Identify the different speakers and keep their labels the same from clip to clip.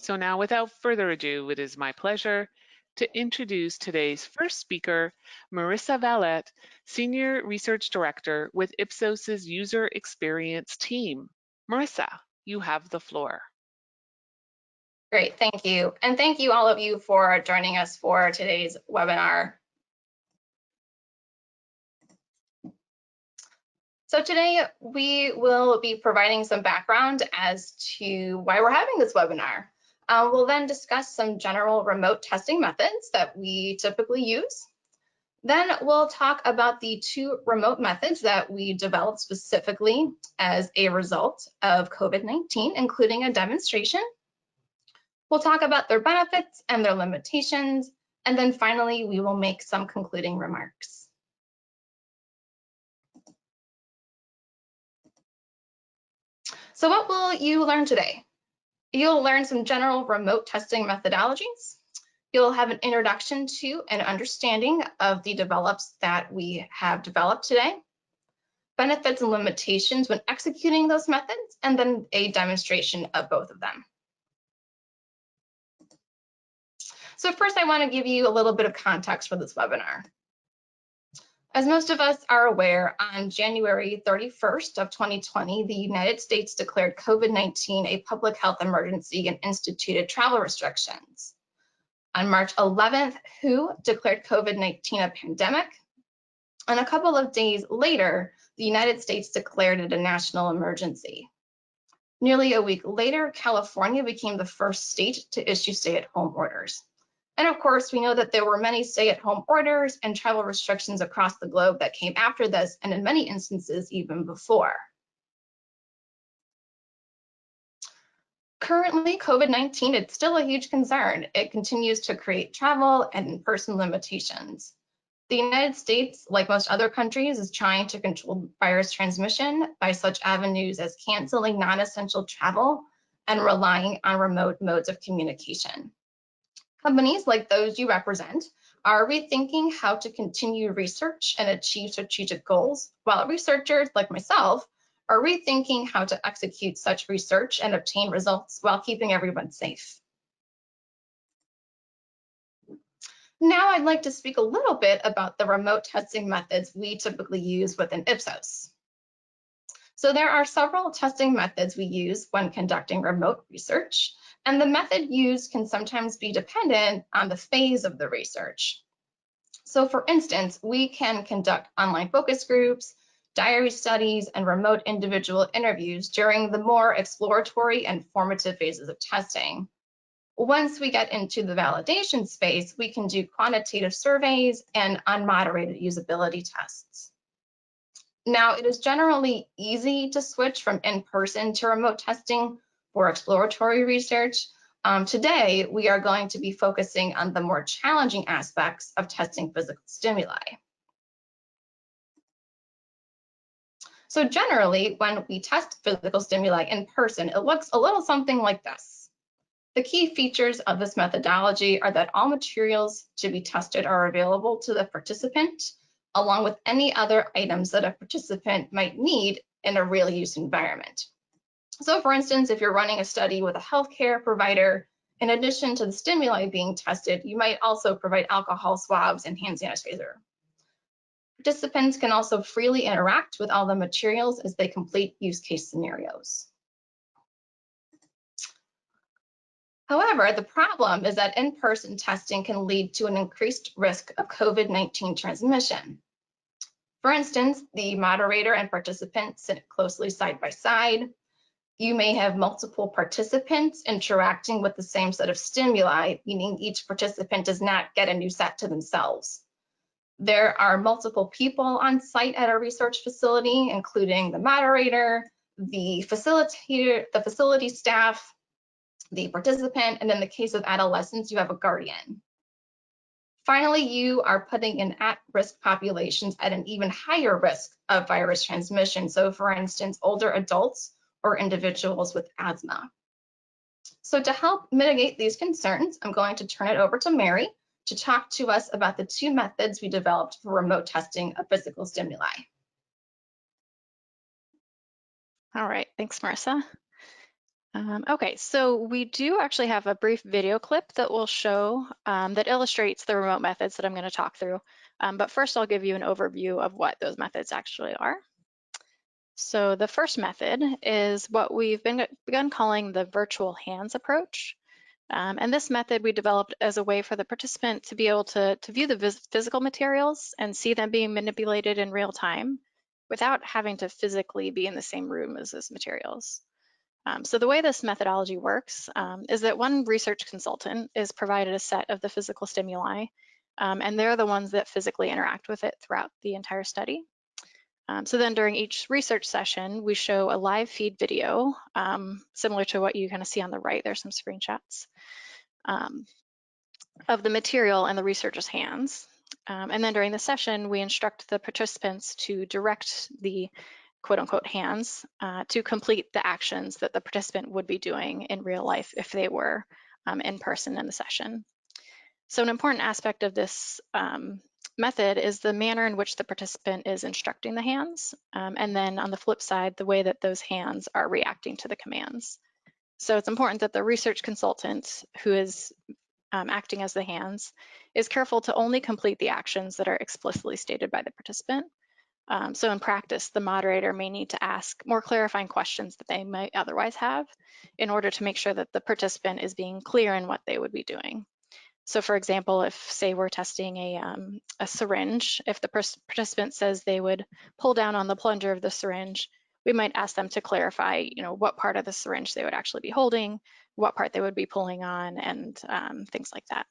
Speaker 1: So now, without further ado, it is my pleasure to introduce today's first speaker, Marissa Valette, Senior Research Director with Ipsos's User Experience Team. Marissa, you have the floor.
Speaker 2: Great, thank you. And thank you all of you for joining us for today's webinar. So today we will be providing some background as to why we're having this webinar. We'll then discuss some general remote testing methods that we typically use. Then we'll talk about the two remote methods that we developed specifically as a result of COVID-19, including a demonstration. We'll talk about their benefits and their limitations, and then finally we will make some concluding remarks. So what will you learn today? You'll learn some general remote testing methodologies. You'll have an introduction to and understanding of the develops that we have developed today, benefits and limitations when executing those methods, and then a demonstration of both of them. So first, I want to give you a little bit of context for this webinar. As most of us are aware, on January 31st of 2020, the United States declared COVID-19 a public health emergency and instituted travel restrictions. On March 11th, WHO declared COVID-19 a pandemic. And a couple of days later, the United States declared it a national emergency. Nearly a week later, California became the first state to issue stay-at-home orders. And of course, we know that there were many stay-at-home orders and travel restrictions across the globe that came after this, and in many instances, even before. Currently, COVID-19 is still a huge concern. It continues to create travel and in-person limitations. The United States, like most other countries, is trying to control virus transmission by such avenues as canceling non-essential travel and relying on remote modes of communication. Companies like those you represent are rethinking how to continue research and achieve strategic goals, while researchers like myself are rethinking how to execute such research and obtain results while keeping everyone safe. Now I'd like to speak a little bit about the remote testing methods we typically use within Ipsos. So there are several testing methods we use when conducting remote research, and the method used can sometimes be dependent on the phase of the research. So for instance, we can conduct online focus groups, diary studies, and remote individual interviews during the more exploratory and formative phases of testing. Once we get into the validation space, we can do quantitative surveys and unmoderated usability tests. Now, it is generally easy to switch from in-person to remote testing for exploratory research. Today, we are going to be focusing on the more challenging aspects of testing physical stimuli. So generally, when we test physical stimuli in person, it looks a little something like this. The key features of this methodology are that all materials to be tested are available to the participant, along with any other items that a participant might need in a real use environment. So for instance, if you're running a study with a healthcare provider, in addition to the stimuli being tested, you might also provide alcohol swabs and hand sanitizer. Participants can also freely interact with all the materials as they complete use case scenarios. However, the problem is that in-person testing can lead to an increased risk of COVID-19 transmission. For instance, the moderator and participants sit closely side by side. You may have multiple participants interacting with the same set of stimuli, meaning each participant does not get a new set to themselves. There are multiple people on site at a research facility, including the moderator, the facilitator, the facility staff, the participant, and in the case of adolescents, you have a guardian. Finally, you are putting in at-risk populations at an even higher risk of virus transmission. So for instance, older adults or individuals with asthma. So to help mitigate these concerns, I'm going to turn it over to Mary to talk to us about the two methods we developed for remote testing of physical stimuli.
Speaker 3: All right, thanks, Marissa. Okay, so we do actually have a brief video clip that will show that illustrates the remote methods that I'm going to talk through. But first, I'll give you an overview of what those methods actually are. So the first method is what we've begun calling the virtual hands approach. And this method we developed as a way for the participant to be able to view the physical materials and see them being manipulated in real time without having to physically be in the same room as those materials. So the way this methodology works is that one research consultant is provided a set of the physical stimuli, and they're the ones that physically interact with it throughout the entire study. So then during each research session, we show a live feed video, similar to what you kind of see on the right. There's some screenshots um, of the material in the researcher's hands. And then during the session, we instruct the participants to direct the quote unquote hands to complete the actions that the participant would be doing in real life if they were in person in the session. So an important aspect of this method is the manner in which the participant is instructing the hands, and then on the flip side, the way that those hands are reacting to the commands. So it's important that the research consultant who is acting as the hands is careful to only complete the actions that are explicitly stated by the participant. So in practice, the moderator may need to ask more clarifying questions that they might otherwise have in order to make sure that the participant is being clear in what they would be doing. So for example, if say we're testing a syringe, if the participant says they would pull down on the plunger of the syringe, we might ask them to clarify, what part of the syringe they would actually be holding, what part they would be pulling on, and things like that.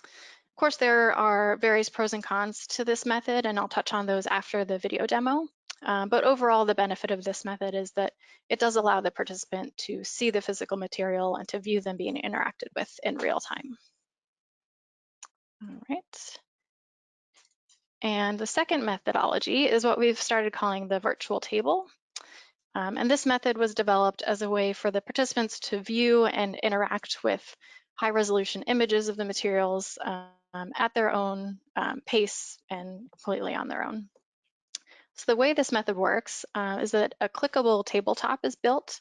Speaker 3: Of course, there are various pros and cons to this method, and I'll touch on those after the video demo. But overall, the benefit of this method is that it does allow the participant to see the physical material and to view them being interacted with in real time. All right. And the second methodology is what we've started calling the virtual table. And this method was developed as a way for the participants to view and interact with high resolution images of the materials at their own pace and completely on their own. So the way this method works is that a clickable tabletop is built,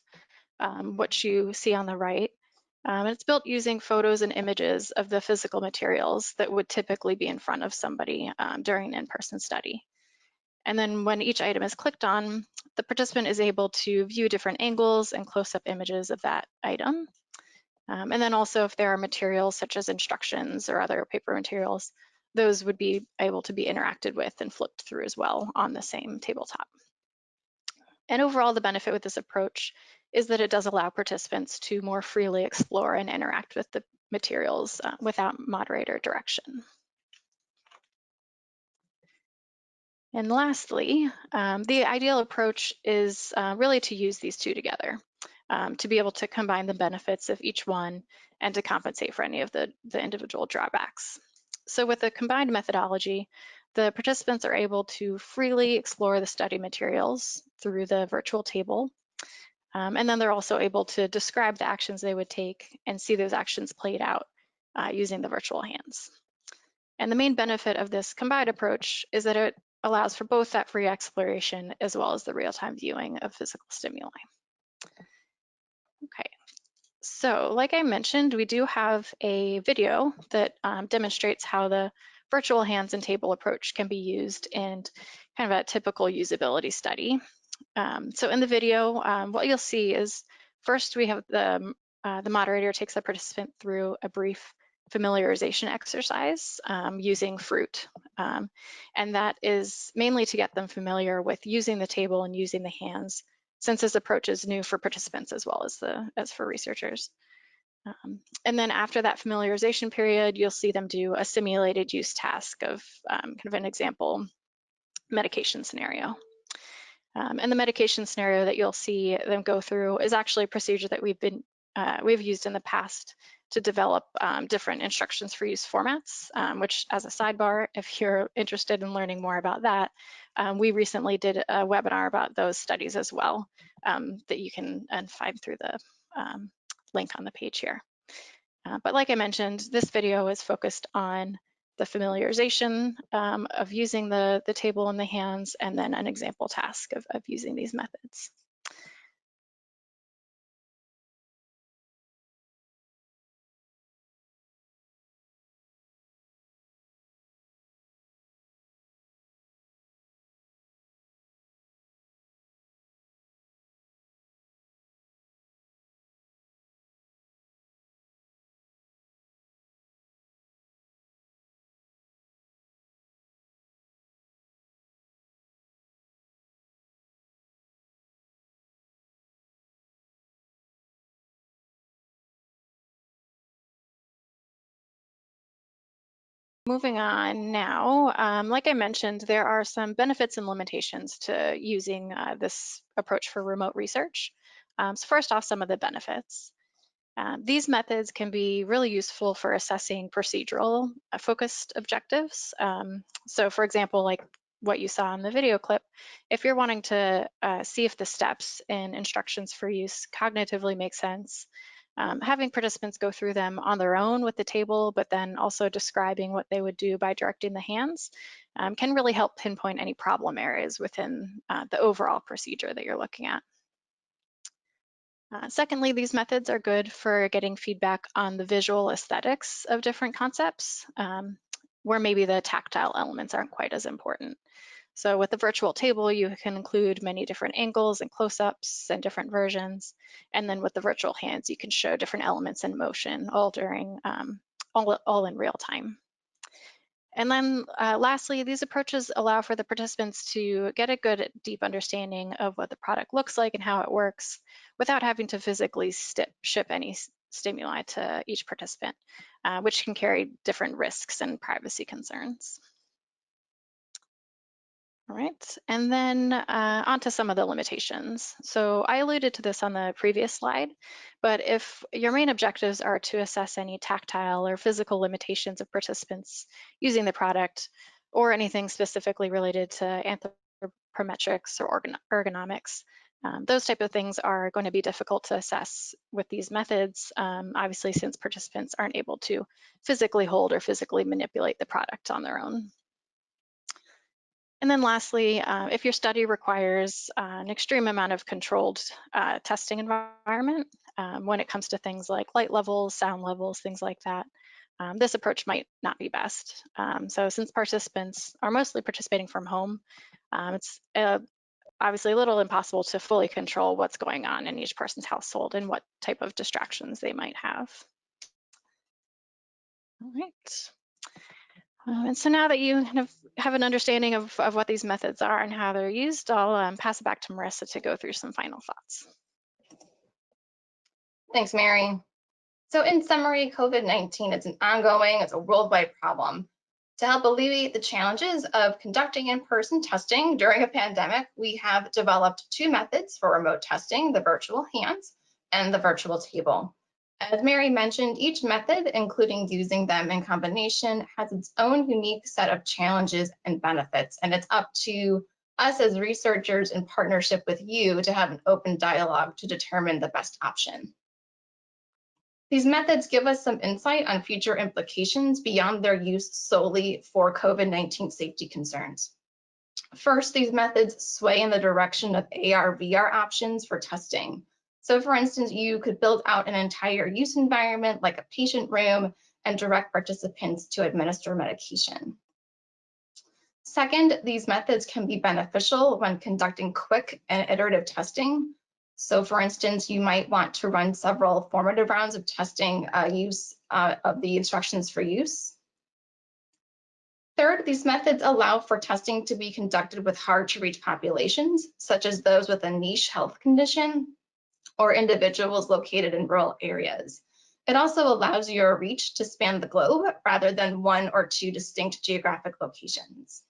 Speaker 3: which you see on the right. And it's built using photos and images of the physical materials that would typically be in front of somebody during an in-person study. And then when each item is clicked on, the participant is able to view different angles and close-up images of that item. And then also if there are materials such as instructions or other paper materials, those would be able to be interacted with and flipped through as well on the same tabletop. And overall, the benefit with this approach is that it does allow participants to more freely explore and interact with the materials without moderator direction. And lastly, the ideal approach is really to use these two together, to be able to combine the benefits of each one and to compensate for any of the individual drawbacks. So with the combined methodology, the participants are able to freely explore the study materials through the virtual table. And then they're also able to describe the actions they would take and see those actions played out using the virtual hands. And the main benefit of this combined approach is that it allows for both that free exploration as well as the real-time viewing of physical stimuli. Okay, so like I mentioned, we do have a video that demonstrates how the virtual hands and table approach can be used in kind of a typical usability study. So in the video, what you'll see is first we have the moderator takes the participant through a brief familiarization exercise using fruit. And that is mainly to get them familiar with using the table and using the hands, since this approach is new for participants as well as for researchers. And then after that familiarization period, you'll see them do a simulated use task of kind of an example medication scenario. And the medication scenario that you'll see them go through is actually a procedure that we've used in the past to develop different instructions for use formats, which as a sidebar, if you're interested in learning more about that, we recently did a webinar about those studies as well that you can find through the link on the page here. But like I mentioned, this video is focused on the familiarization of using the table in the hands and then an example task of using these methods. Moving on now, like I mentioned, there are some benefits and limitations to using this approach for remote research. So first off, some of the benefits. These methods can be really useful for assessing procedural focused objectives. So for example, like what you saw in the video clip, if you're wanting to see if the steps and instructions for use cognitively make sense, having participants go through them on their own with the table, but then also describing what they would do by directing the hands can really help pinpoint any problem areas within the overall procedure that you're looking at. Secondly, these methods are good for getting feedback on the visual aesthetics of different concepts, where maybe the tactile elements aren't quite as important. So with the virtual table, you can include many different angles and close-ups and different versions. And then with the virtual hands, you can show different elements in motion all during, all in real time. And then lastly, these approaches allow for the participants to get a good deep understanding of what the product looks like and how it works without having to physically ship any stimuli to each participant, which can carry different risks and privacy concerns. All right, and then on to some of the limitations. So I alluded to this on the previous slide, but if your main objectives are to assess any tactile or physical limitations of participants using the product, or anything specifically related to anthropometrics or ergonomics, those type of things are going to be difficult to assess with these methods, obviously since participants aren't able to physically hold or physically manipulate the product on their own. And then lastly, if your study requires an extreme amount of controlled testing environment, when it comes to things like light levels, sound levels, things like that, this approach might not be best. So since participants are mostly participating from home, it's obviously a little impossible to fully control what's going on in each person's household and what type of distractions they might have. All right. And so now that you kind of have an understanding of what these methods are and how they're used, I'll pass it back to Marissa to go through some final thoughts.
Speaker 2: Thanks, Mary. So in summary, COVID-19 is an ongoing, it's a worldwide problem. To help alleviate the challenges of conducting in-person testing during a pandemic, we have developed two methods for remote testing, the virtual hands and the virtual table. As Mary mentioned, each method, including using them in combination, has its own unique set of challenges and benefits, and it's up to us as researchers in partnership with you to have an open dialogue to determine the best option. These methods give us some insight on future implications beyond their use solely for COVID-19 safety concerns. First, these methods sway in the direction of AR/VR options for testing. So for instance, you could build out an entire use environment like a patient room and direct participants to administer medication. Second, these methods can be beneficial when conducting quick and iterative testing. So for instance, you might want to run several formative rounds of testing use of the instructions for use. Third, these methods allow for testing to be conducted with hard to reach populations, such as those with a niche health condition or individuals located in rural areas. It also allows your reach to span the globe rather than one or two distinct geographic locations.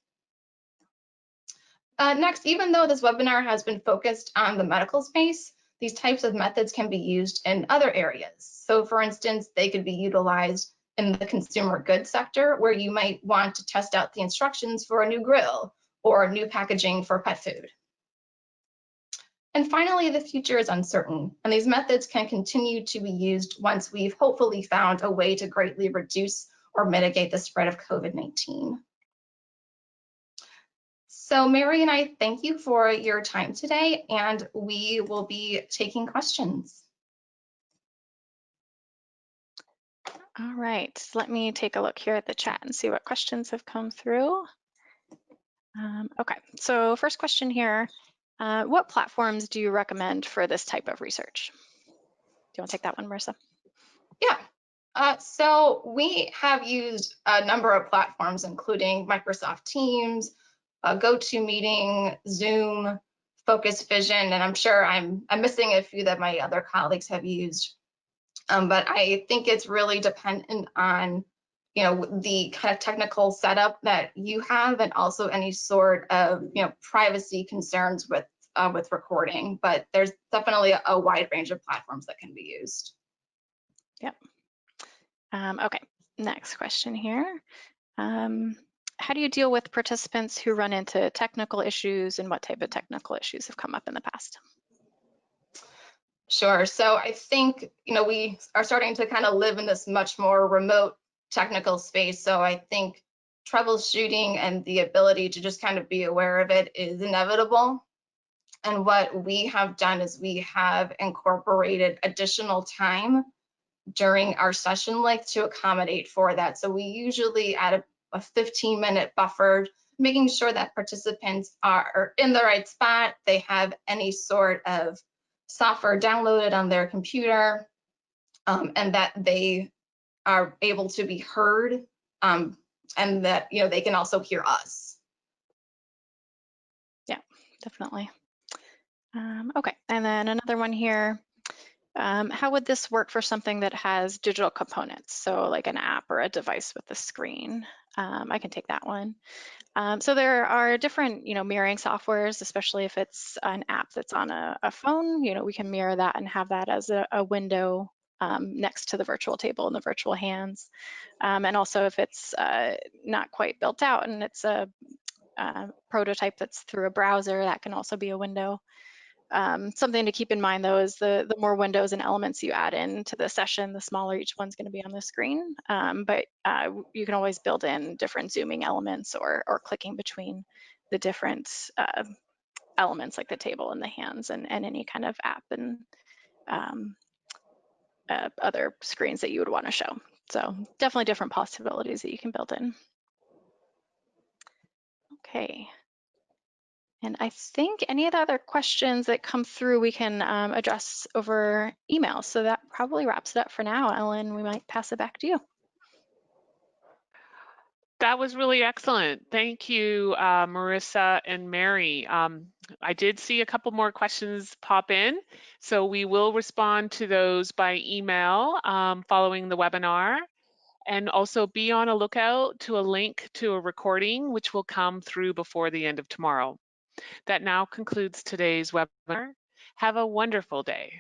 Speaker 2: Next, even though this webinar has been focused on the medical space, these types of methods can be used in other areas. So for instance, they could be utilized in the consumer goods sector, where you might want to test out the instructions for a new grill or new packaging for pet food. And finally, the future is uncertain, and these methods can continue to be used once we've hopefully found a way to greatly reduce or mitigate the spread of COVID-19. So Mary and I thank you for your time today, and we will be taking questions.
Speaker 3: All right, let me take a look here at the chat and see what questions have come through. Okay, so first question here, what platforms do you recommend for this type of research? Do you want to take that one, Marissa?
Speaker 2: Yeah, so we have used a number of platforms, including Microsoft Teams, GoToMeeting, Zoom, Focus Vision, and I'm sure I'm missing a few that my other colleagues have used. But I think it's really dependent on the kind of technical setup that you have, and also any sort of privacy concerns with recording. But there's definitely a wide range of platforms that can be used.
Speaker 3: Yep. Okay, next question here. How do you deal with participants who run into technical issues, and what type of technical issues have come up in the past?
Speaker 2: Sure. So I think, we are starting to kind of live in this much more remote technical space. So I think troubleshooting and the ability to just kind of be aware of it is inevitable. And what we have done is we have incorporated additional time during our session length to accommodate for that. So we usually add a 15-minute buffer, making sure that participants are in the right spot, they have any sort of software downloaded on their computer, and that they are able to be heard, and that they can also hear us.
Speaker 3: Yeah, definitely. Okay, and then another one here. How would this work for something that has digital components? So like an app or a device with a screen. I can take that one. So there are different, mirroring softwares, especially if it's an app that's on a phone. We can mirror that and have that as a window next to the virtual table and the virtual hands. And also if it's not quite built out and it's a prototype that's through a browser, that can also be a window. Something to keep in mind though is the more windows and elements you add into the session, the smaller each one's going to be on the screen. But you can always build in different zooming elements or clicking between the different elements like the table and the hands and any kind of app and other screens that you would want to show. So definitely different possibilities that you can build in. Okay. And I think any of the other questions that come through we can address over email. So that probably wraps it up for now. Ellen, we might pass it back to you.
Speaker 1: That was really excellent. Thank you, Marissa and Mary. I did see a couple more questions pop in, so we will respond to those by email following the webinar. And also be on a lookout to a link to a recording, which will come through before the end of tomorrow. That now concludes today's webinar. Have a wonderful day.